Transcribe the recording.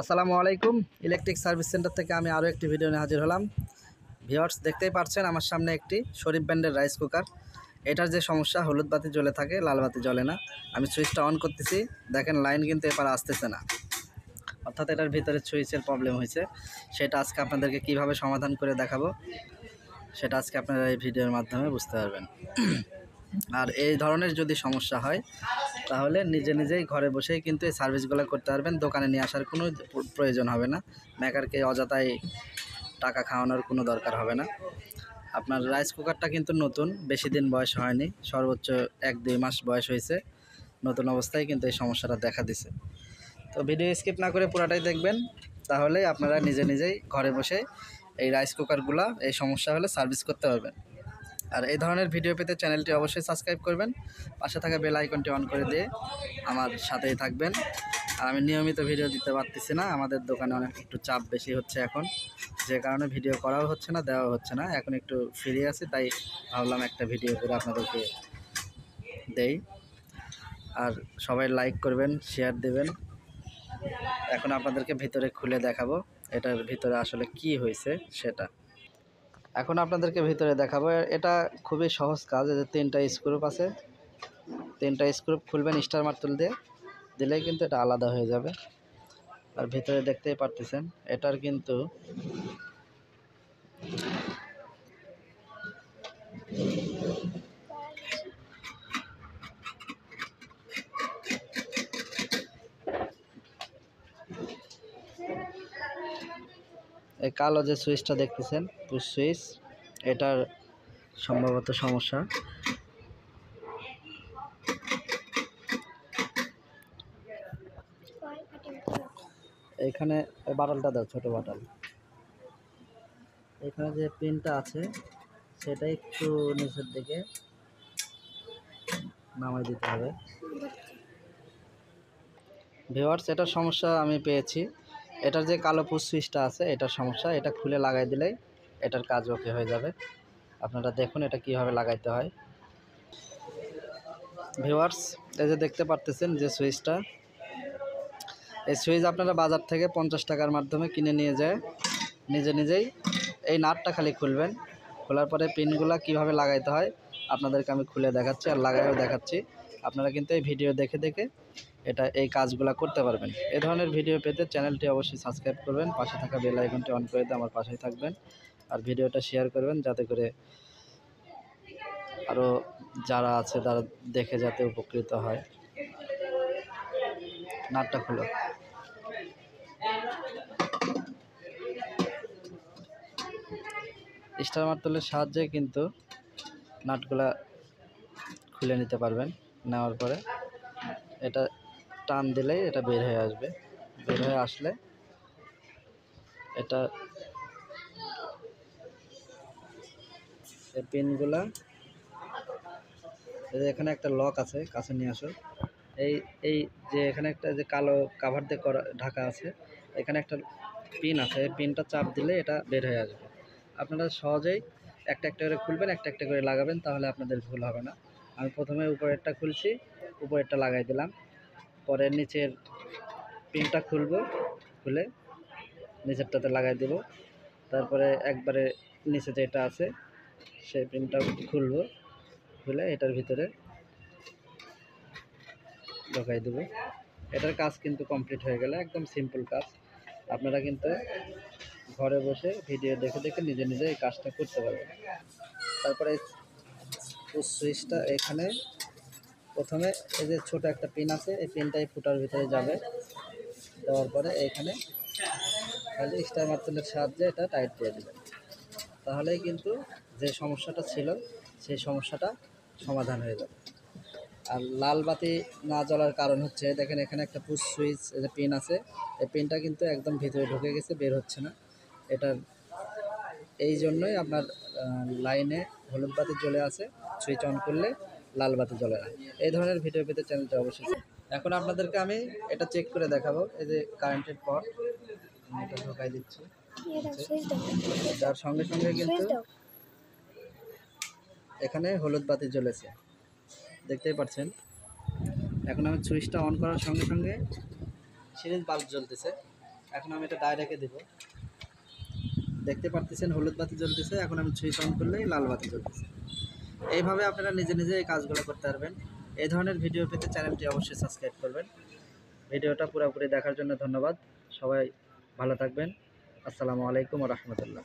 আসসালামু আলাইকুম। Electric service centre থেকে আমি আরও একটি ভিডিও নিয়ে হাজির হলাম। ভিউয়ার্স, দেখতেই পাচ্ছেন আমার সামনে একটি শরীফ ব্র্যান্ডের রাইস কুকার। এটার যে সমস্যা, হলুদ বাতি জ্বলে থাকে, লাল বাতি জ্বলে না। আমি সুইচটা অন করতেছি, দেখেন লাইন কিন্তু এবার আসতেছে না, অর্থাৎ এটার ভিতরে সুইচের প্রবলেম হয়েছে। সেটা আজকে আপনাদেরকে কিভাবে সমাধান করে দেখাবো, সেটা আজকে আপনারা এই ভিডিওর মাধ্যমে বুঝতে পারবেন। আর এই ধরনের যদি সমস্যা হয় তাহলে নিজেই ঘরে বসেই কিন্তু এই সার্ভিসগুলো করতে পারবেন। দোকানে নিয়ে আসার কোনো প্রয়োজন হবে না, মেকারকে অযথাই টাকা খাওয়ানোর কোনো দরকার হবে না। আপনার রাইস কুকারটা কিন্তু নতুন, বেশি দিন বয়স হয়নি, সর্বোচ্চ 1-2 মাস বয়স হয়েছে। নতুন অবস্থায় কিন্তু এই সমস্যাটা দেখা দিছে। তো ভিডিও স্কিপ না করে পুরাটাই দেখবেন, তাহলে আপনারা নিজেই ঘরে বসে এই রাইস কুকারগুলো এই সমস্যা হলে সার্ভিস করতে পারবেন। আর এই ধরনের ভিডিও পেতে চ্যানেলটি অবশ্যই সাবস্ক্রাইব করবেন, পাশে থাকা বেল আইকনটি অন করে দিয়ে আমার সাথেই থাকবেন। আর আমি নিয়মিত ভিডিও দিতে পারতেছি না, আমাদের দোকানে অনেক একটু চাপ বেশি হচ্ছে এখন, যে কারণে ভিডিও করাও হচ্ছে না, দেওয়া হচ্ছে না। এখন একটু ফ্রি আছি, তাই ভাবলাম একটা ভিডিও করে আপনাদেরকে দেই। আর সবাই লাইক করবেন, শেয়ার দেবেন। এখন আপনাদেরকে ভিতরে খুলে দেখাবো এটার ভিতরে আসলে কি হয়েছে সেটা। এখন আপনাদেরকে ভিতরে দেখাবো। এটা খুবই সহজ কাজ। এই যে 3টা স্ক্রুপ আছে, 3টা স্ক্রুপ খুলবেন স্টার মারতুল দিয়ে, দিলেই কিন্তু এটা আলাদা হয়ে যাবে। আর ভিতরে দেখতেই পারতেছেন এটার কিন্তু এই কালো যে সুইচটা দেখতেছেন, পুশ সুইচ, এটার সম্ভবত সমস্যা। এইখানে বাটনটা দাও, ছোট বাটন। এখানে যে পিনটা আছে সেটা একটু নিচের দিকে নামাই দিতে হবে। ভিউয়ার্স, এটার সমস্যা আমি পেয়েছি। এটার যে কালো পুশ সুইচটা আছে এটার সমস্যা। এটা খুলে লাগাই দিলেই এটার কাজ ওকে হয়ে যাবে। আপনারা দেখুন এটা কিভাবে লাগাইতে হয়। ভিউয়ার্স, এই যে দেখতে পারতেছেন যে সুইচটা, এই সুইচ আপনারা বাজার থেকে 50 টাকার মাধ্যমে কিনে নিয়ে যায় নিজেই এই নাটটা খালি খুলবেন। খোলার পরে পিনগুলা কিভাবে লাগাইতে হয় আপনাদেরকে আমি খুলে দেখাচ্ছি আর লাগাইও দেখাচ্ছি। আপনারা কিন্তু এই ভিডিও দেখে এই কাজগুলা করতে পারবেন। এই ধরনের ভিডিও পেতে চ্যানেলটি অবশ্যই সাবস্ক্রাইব করবেন, পাশে থাকা বেল আইকনটি অন করে দিয়ে আমার পাশেই থাকবেন। আর ভিডিওটা শেয়ার করবেন, যাতে করে আরও যারা আছে তারা দেখে যাতে উপকৃত হয়। নাটটা খুলো। স্টার মারতুলের সাহায্যে কিন্তু নাটগুলা খুলে নিতে পারবেন। নেওয়ার পরে এটা টান দিলেই এটা বের হয়ে আসবে। বের হয়ে আসলে এটা এই পিনগুলা, এখানে একটা লক আছে, কাছে নিয়ে আসো। এই এই যে এখানে একটা যে কালো কাভার দিয়ে করা ঢাকা আছে, এখানে একটা পিন আছে, এই পিনটা চাপ দিলে এটা বের হয়ে আসবে। আপনারা সহজেই একটা করে খুলবেন, একটা করে লাগাবেন, তাহলে আপনাদের ভুল হবে না। আমি প্রথমে উপরেরটা খুলছি, উপরেরটা লাগাই দিলাম, পরে নিচের পিনটা খুলে নিচেরটাতে লাগাই দেব। তারপরে একবারে নিচে যেটা আছে সেই পিনটা খুলে এটার ভিতরে ঢোকাই দেব। এটার কাজ কিন্তু কমপ্লিট হয়ে গেলে, একদম সিম্পল কাজ। আপনারা কিন্তু ঘরে বসে ভিডিও দেখে নিজে এই কাজটা করতে পারবেন। তারপরে সুইচটা এখানে প্রথমে এই যে ছোট একটা পিন আছে, এই পিনটাই ফুটার ভিতরে যাবে। দেওয়ার পরে এখানে খালি স্টার মারতুলের সাহায্যে এটা টাইট দিয়ে দেবেন, তাহলেই কিন্তু যে সমস্যাটা ছিল সেই সমস্যাটা সমাধান হয়ে যাবে। আর লাল বাতি না জ্বলার কারণ হচ্ছে, দেখেন এখানে একটা পুশ সুইচ যে পিন আছে, এই পিনটা কিন্তু একদম ভিতরে ঢুকে গেছে, বের হচ্ছে না। এটার এই জন্যই আপনার লাইনে হলুদ বাতি জ্বলে আছে, সুইচ অন করলে লাল বাতি জ্বলে না। এই ধরনের ভিডিও পেতে চ্যানেলটা অবশ্যই। এখন আপনাদেরকে আমি এটা চেক করে দেখাবো। এই যে কারেন্টের পট, এটা ঢোকাই দিচ্ছি, যার সঙ্গে কিন্তু এখানে হলুদ বাতি জ্বলেছে, দেখতেই পাচ্ছেন। এখন আমি সুইচটা অন করার সঙ্গে সিরিজ বাল্ব জ্বলতেছে। এখন আমি এটা ডাইরেক্টে দেব। দেখতে পারতেছেন হলুদ বাতি জ্বলতেছে, এখন আমি সুইচ অন করলেই লাল বাতি জ্বলতেছে। এইভাবে আপনারা নিজে নিজে এই কাজগুলো করতে পারবেন। এই ধরনের ভিডিও পেতে চ্যানেলটি অবশ্যই সাবস্ক্রাইব করবেন। ভিডিওটা পুরোপুরি দেখার জন্য ধন্যবাদ। সবাই ভালো থাকবেন। আসসালামু আলাইকুম ওয়া রাহমাতুল্লাহ।